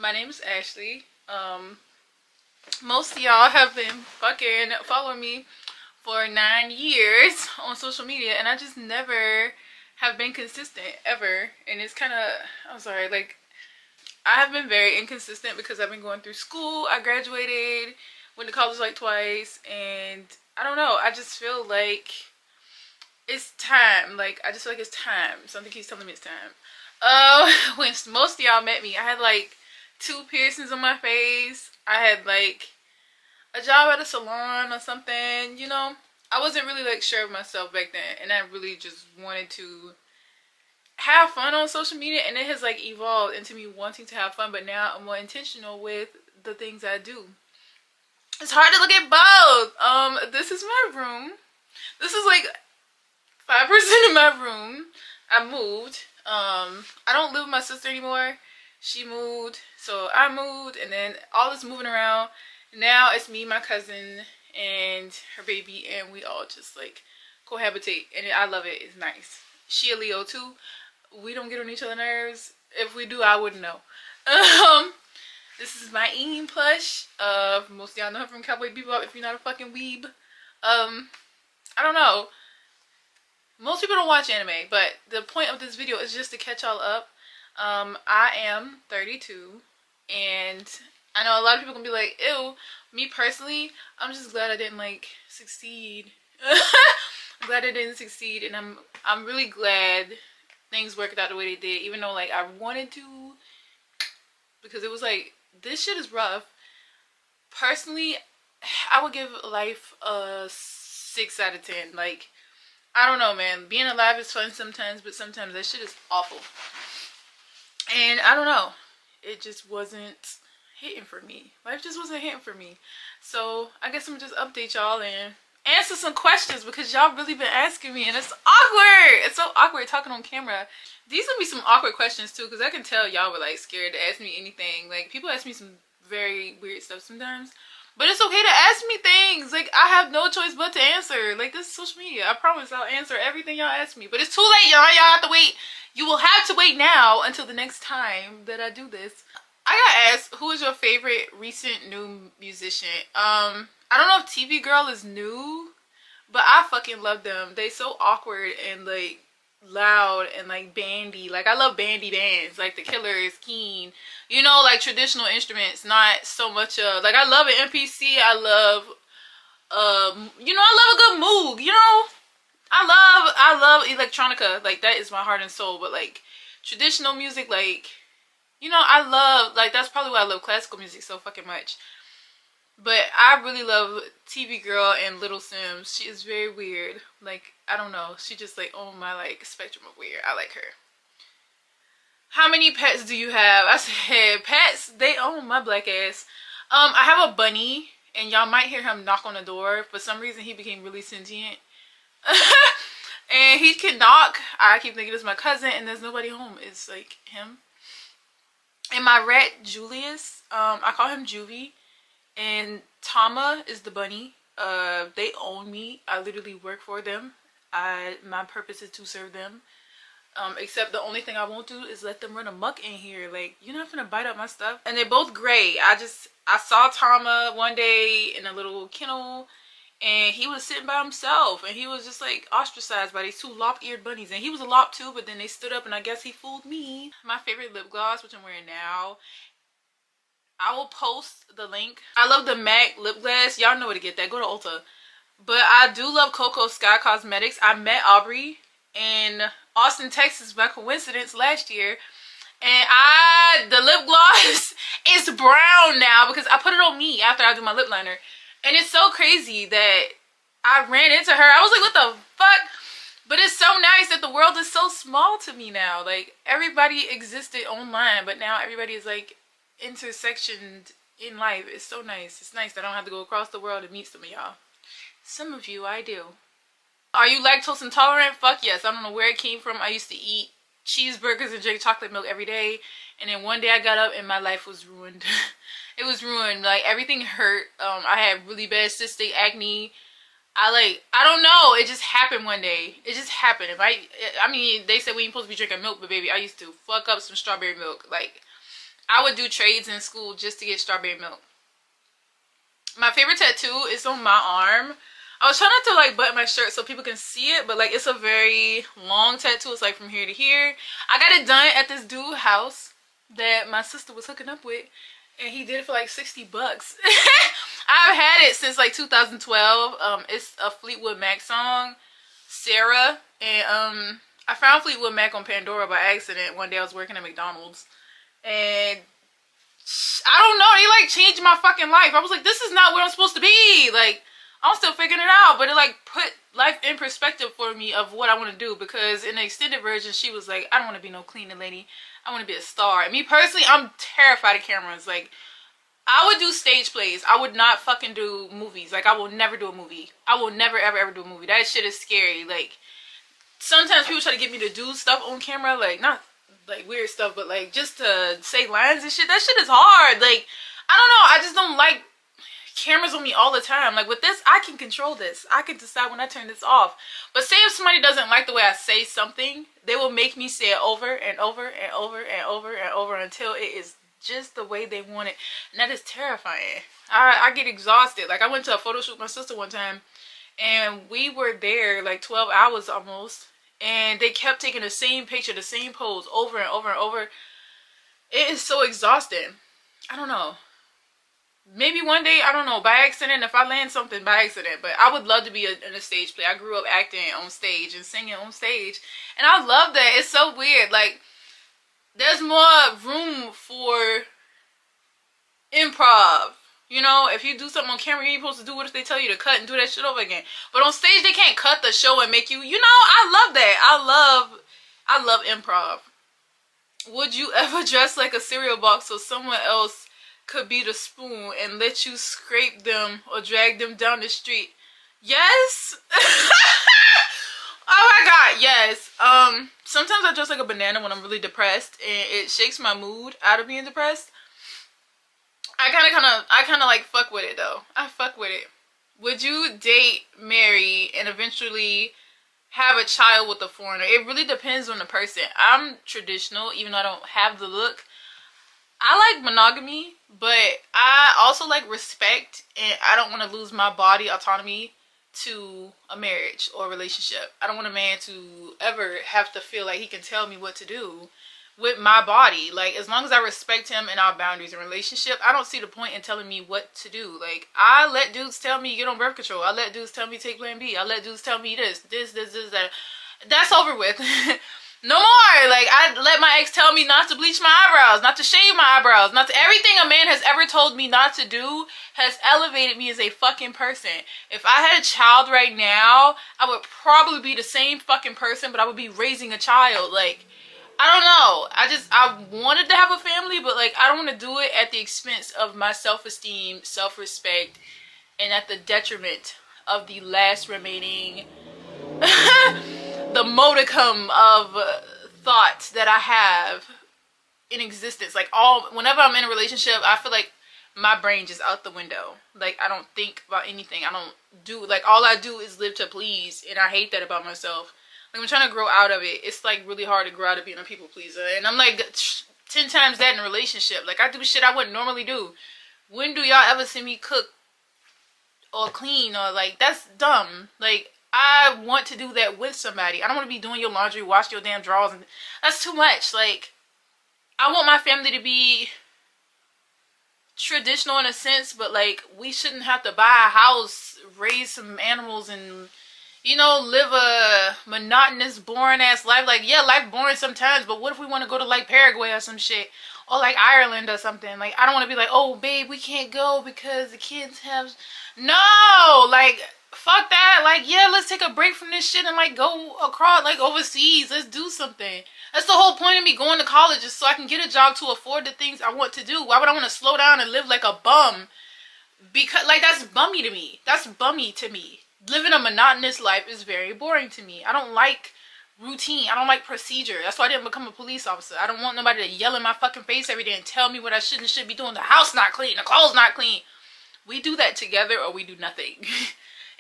My name is Ashley. Most of y'all have been fucking following me for 9 years on social media, and I just never have been consistent ever. And it's kind of, I'm sorry, like I have been very inconsistent because I've been going through school. I graduated, went to college like twice, and I don't know. I just feel like it's time. Like I just feel like it's time. Something keeps telling me it's time. When most of y'all met me, I had like 2 piercings on my face. I had like a job at a salon or something, you know. I wasn't really like sure of myself back then, and I really just wanted to have fun on social media, and it has like evolved into me wanting to have fun, but now I'm more intentional with the things I do. It's hard to look at both. This is my room. This is like 5% of my room. I moved. I don't live with my sister anymore. She moved, so I moved, and then all this moving around. Now it's me, my cousin, and her baby, and we all just like cohabitate, and I love it. It's nice. She a Leo too. We don't get on each other's nerves. If we do, I wouldn't know. This is my Eating plush. Most of y'all know her from Cowboy Bebop. If you're not a fucking weeb, I don't know. Most people don't watch anime, but the point of this video is just to catch y'all up. I am 32, and I know a lot of people can be like, ew. Me personally, I'm just glad I didn't like succeed. I'm glad I didn't succeed, and I'm really glad things worked out the way they did, even though like I wanted to, because it was like, this shit is rough. Personally, I would give life a 6 out of 10. Like, I don't know, man. Being alive is fun sometimes, but sometimes that shit is awful. And I don't know. It just wasn't hitting for me. Life just wasn't hitting for me. So I guess I'm gonna just update y'all and answer some questions, because y'all really been asking me, and it's awkward. It's so awkward talking on camera. These will be some awkward questions too, because I can tell y'all were like scared to ask me anything. Like, people ask me some very weird stuff sometimes, but it's okay to ask me things. Like, I have no choice but to answer. Like, this is social media. I promise I'll answer everything y'all ask me, but it's too late, y'all. Y'all have to wait. You will have to wait now until the next time that I do this. I got asked, who is your favorite recent new musician? I don't know if TV Girl is new, but I fucking love them. They so awkward and like loud and like bandy. Like, I love bandy bands, like The Killers, Keen, you know, like traditional instruments, not so much like, I love an MPC. I love you know, I love a good Moog, you know. I love electronica. Like, that is my heart and soul. But like traditional music, like, you know, I love, like, that's probably why I love classical music so fucking much. But I really love TV Girl and Little Sims. She is very weird. Like, I don't know. She just like on my like spectrum of weird. I like her. How many pets do you have? I said pets. They own my black ass. I have a bunny, and y'all might hear him knock on the door. For some reason, he became really sentient. And he can knock. I keep thinking it's my cousin, and there's nobody home. It's like him. And my rat Julius, I call him Juvie, and Tama is the bunny. They own me. I literally work for them. My purpose is to serve them. Except the only thing I won't do is let them run amok in here. Like, you're not gonna bite up my stuff. And they're both gray. I saw Tama one day in a little kennel, and he was sitting by himself, and he was just like ostracized by these 2 lop-eared bunnies. And he was a lop too, but then they stood up, and I guess he fooled me. My favorite lip gloss, which I'm wearing now, I will post the link. I love the MAC lip gloss. Y'all know where to get that. Go to Ulta. But I do love Coco Sky Cosmetics. I met Aubrey in Austin, Texas by coincidence last year. And the lip gloss is brown now because I put it on me after I do my lip liner. And it's so crazy that I ran into her. I was like, what the fuck? But it's so nice that the world is so small to me now. Like, everybody existed online, but now everybody is like intersectioned in life. It's so nice. It's nice that I don't have to go across the world to meet some of y'all. Some of you, I do. Are you lactose intolerant? Fuck yes. I don't know where it came from. I used to eat cheeseburgers and drink chocolate milk every day, and then one day I got up and my life was ruined. It was ruined. Like, everything hurt. I had really bad cystic acne. I don't know, it just happened one day. It just happened. I mean, they said we ain't supposed to be drinking milk, but baby, I used to fuck up some strawberry milk. Like, I would do trades in school just to get strawberry milk. My favorite tattoo is on my arm. I was trying not to like button my shirt so people can see it, but like it's a very long tattoo. It's like from here to here. I got it done at this dude house that my sister was hooking up with, and he did it for like 60 bucks. I've had it since like 2012. It's a Fleetwood Mac song, Sarah, and I found Fleetwood Mac on Pandora by accident. One day I was working at McDonald's, and I don't know, they like changed my fucking life. I was like, this is not where I'm supposed to be. Like, I'm still figuring it out, but it like put life in perspective for me of what I want to do, because in the extended version she was like, I don't want to be no cleaning lady, I want to be a star. And me personally, I'm terrified of cameras. Like, I would do stage plays. I would not fucking do movies. Like, I will never do a movie. I will never ever ever do a movie. That shit is scary. Like, sometimes people try to get me to do stuff on camera, like not like weird stuff, but like just to say lines and shit. That shit is hard. Like, I don't know, I just don't like cameras on me all the time. Like with this, I can control this. I can decide when I turn this off. But say if somebody doesn't like the way I say something, they will make me say it over and over and over and over and over until it is just the way they want it. And that is terrifying. I get exhausted. Like, I went to a photo shoot with my sister one time, and we were there like 12 hours almost, and they kept taking the same picture, the same pose over and over and over. It is so exhausting. I don't know. Maybe one day, I don't know, by accident, if I land something by accident. But I would love to be in a stage play. I grew up acting on stage and singing on stage, and I love that. It's so weird. Like, there's more room for improv. You know, if you do something on camera, you ain't supposed to do what if they tell you to cut and do that shit over again. But on stage, they can't cut the show and make you, you know, I love that. I love improv. Would you ever dress like a cereal box so someone else could be the spoon and let you scrape them or drag them down the street? Yes. Oh my god, yes. Sometimes I dress like a banana when I'm really depressed, and it shakes my mood out of being depressed. I kind of like fuck with it though. I fuck with it. Would you date, marry, and eventually have a child with a foreigner? It really depends on the person. I'm traditional, even though I don't have the look. I like monogamy, but I also like respect, and I don't want to lose my body autonomy to a marriage or a relationship. I don't want a man to ever have to feel like he can tell me what to do with my body. Like, as long as I respect him and our boundaries in relationship, I don't see the point in telling me what to do. Like, I let dudes tell me get on birth control. I let dudes tell me take plan B. I let dudes tell me this, that. That's over with. No more. Like, I let my ex tell me not to bleach my eyebrows, not to shave my eyebrows, not to, everything a man has ever told me not to do has elevated me as a fucking person. If I had a child right now, I would probably be the same fucking person, but I would be raising a child. Like, I don't know. I wanted to have a family, but like, I don't want to do it at the expense of my self-esteem, self-respect, and at the detriment of the last remaining the modicum of thoughts that I have in existence. Like, whenever I'm in a relationship, I feel like my brain just out the window. Like, I don't think about anything. I don't do, like, all I do is live to please, and I hate that about myself. Like, I'm trying to grow out of it. It's like really hard to grow out of being a people pleaser, and I'm like 10 times that in a relationship. Like, I do shit I wouldn't normally do. When do y'all ever see me cook or clean, or like, that's dumb. Like, I want to do that with somebody. I don't want to be doing your laundry, wash your damn drawers, and that's too much. Like, I want my family to be traditional in a sense, but like, we shouldn't have to buy a house, raise some animals, and, you know, live a monotonous, boring ass life. Like, yeah, life boring sometimes, but what if we want to go to like Paraguay or some shit, or like Ireland or something? Like, I don't want to be like, oh babe, we can't go because the kids have, no, like, fuck that. Like, yeah, let's take a break from this shit and like go across, like overseas. Let's do something. That's the whole point of me going to college, is so I can get a job to afford the things I want to do. Why would I want to slow down and live like a bum? Because, like, that's bummy to me. That's bummy to me. Living a monotonous life is very boring to me. I don't like routine. I don't like procedure. That's why I didn't become a police officer. I don't want nobody to yell in my fucking face every day and tell me what I should and should be doing. The house not clean, the clothes not clean. We do that together or we do nothing.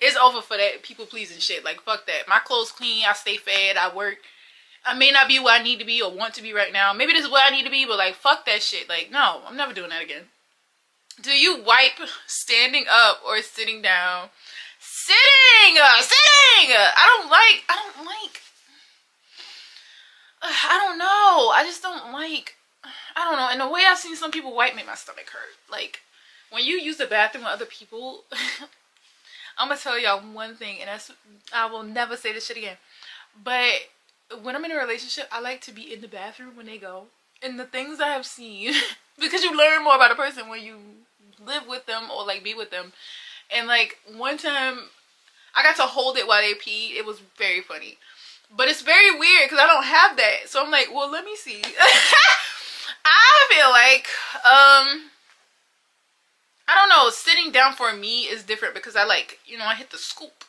It's over for that people pleasing shit. Like, fuck that. My clothes clean, I stay fed, I work, I may not be where I need to be or want to be right now. Maybe this is where I need to be, but like, fuck that shit. Like, no, I'm never doing that again. Do you wipe standing up or sitting down? Sitting! Sitting! I don't know. I just don't like, I don't know. And the way I've seen some people wipe make my stomach hurt. Like, when you use the bathroom with other people, I'm gonna tell y'all one thing, and that's, I will never say this shit again. But when I'm in a relationship, I like to be in the bathroom when they go. And the things I have seen, because you learn more about a person when you live with them or like be with them. And like one time, I got to hold it while they peed. It was very funny. But it's very weird because I don't have that. So I'm like, well, let me see. I feel like, I don't know, sitting down for me is different because I like, you know, I hit the scoop.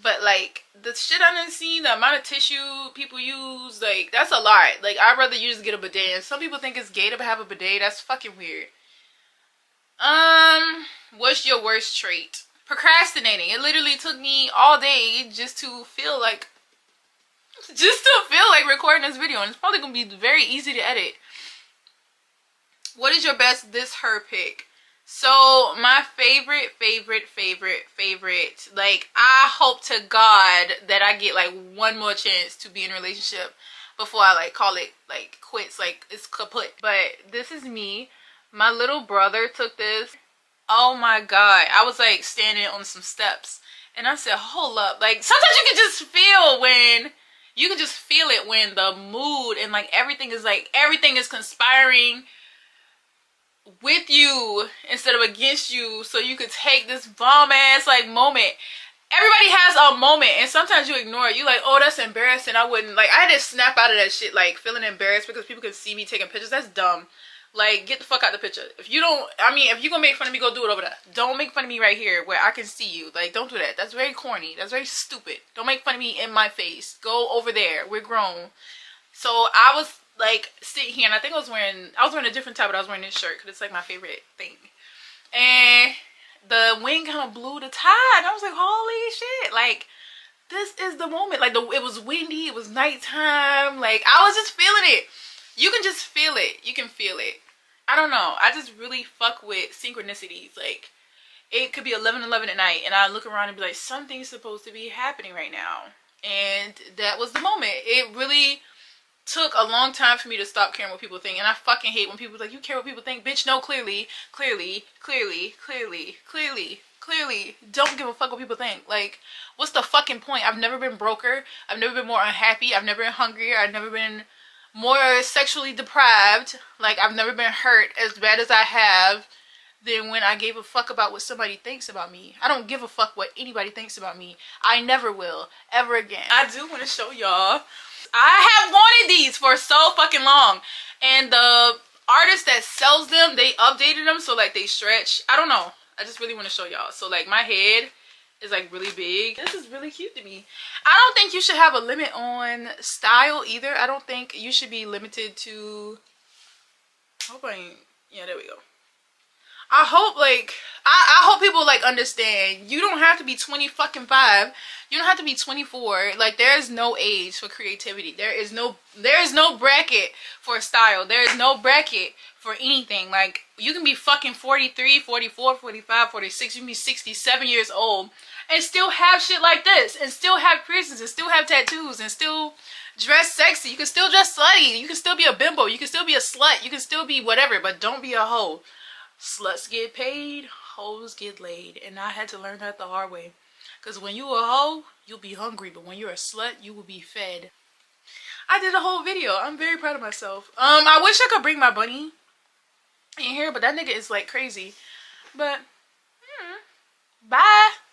But like the shit I done seen, the amount of tissue people use, like that's a lot. Like I'd rather you just get a bidet. And some people think it's gay to have a bidet. That's fucking weird. What's your worst trait? Procrastinating. It literally took me all day just to feel like recording this video, and it's probably gonna be very easy to edit. What is your best this her pick? So my favorite, like I hope to God that I get like one more chance to be in a relationship before I like call it like quits, like it's kaput. But this is me. My little brother took this. Oh my God. I was like standing on some steps and I said, hold up. Like sometimes you can just feel when the mood and like everything is conspiring with you instead of against you, so you could take this bomb ass like moment. Everybody has a moment and sometimes you ignore it. You like, oh, that's embarrassing. I wouldn't, like, I had to snap out of that shit, like feeling embarrassed because people can see me taking pictures. That's dumb. Like, get the fuck out the picture. If you don't, I mean, if you gonna make fun of me, go do it over there. Don't make fun of me right here where I can see you. Like, don't do that. That's very corny. That's very stupid. Don't make fun of me in my face. Go over there. We're grown. So I was like sitting here and I think I was wearing a different type, but I was wearing this shirt because it's like my favorite thing. And the wind kind of blew the tide. And I was like, holy shit. Like, this is the moment. Like, it was windy. It was nighttime. Like, I was just feeling it. You can just feel it. You can feel it. I don't know. I just really fuck with synchronicities. Like, it could be 11:11 at night and I look around and be like, something's supposed to be happening right now. And that was the moment. It really took a long time for me to stop caring what people think. And I fucking hate when people are like, you care what people think. Bitch, no, clearly don't give a fuck what people think. Like, what's the fucking point? I've never been broker. I've never been more unhappy. I've never been hungrier. I've never been more sexually deprived. Like, I've never been hurt as bad as I have than when I gave a fuck about what somebody thinks about me. I don't give a fuck what anybody thinks about me. I never will, ever again. I do want to show y'all. I have wanted these for so fucking long. And the artist that sells them, they updated them so like they stretch. I don't know. I just really want to show y'all. So like my head is like really big. This is really cute to me. I don't think you should have a limit on style either. I don't think you should be limited to, yeah, there we go. I hope like I hope people like understand you don't have to be 25. You don't have to be 24. Like, there is no age for creativity. There is no bracket for style. There is no bracket for anything. Like, you can be fucking 43, 44, 45, 46. You can be 67 years old and still have shit like this, and still have piercings, and still have tattoos, and still dress sexy. You can still dress slutty. You can still be a bimbo. You can still be a slut. You can still be whatever, but don't be a hoe. Sluts get paid, hoes get laid. And I had to learn that the hard way. Because when you a hoe, you'll be hungry. But when you're a slut, you will be fed. I did a whole video. I'm very proud of myself. I wish I could bring my bunny in here, but that nigga is like crazy. But, bye.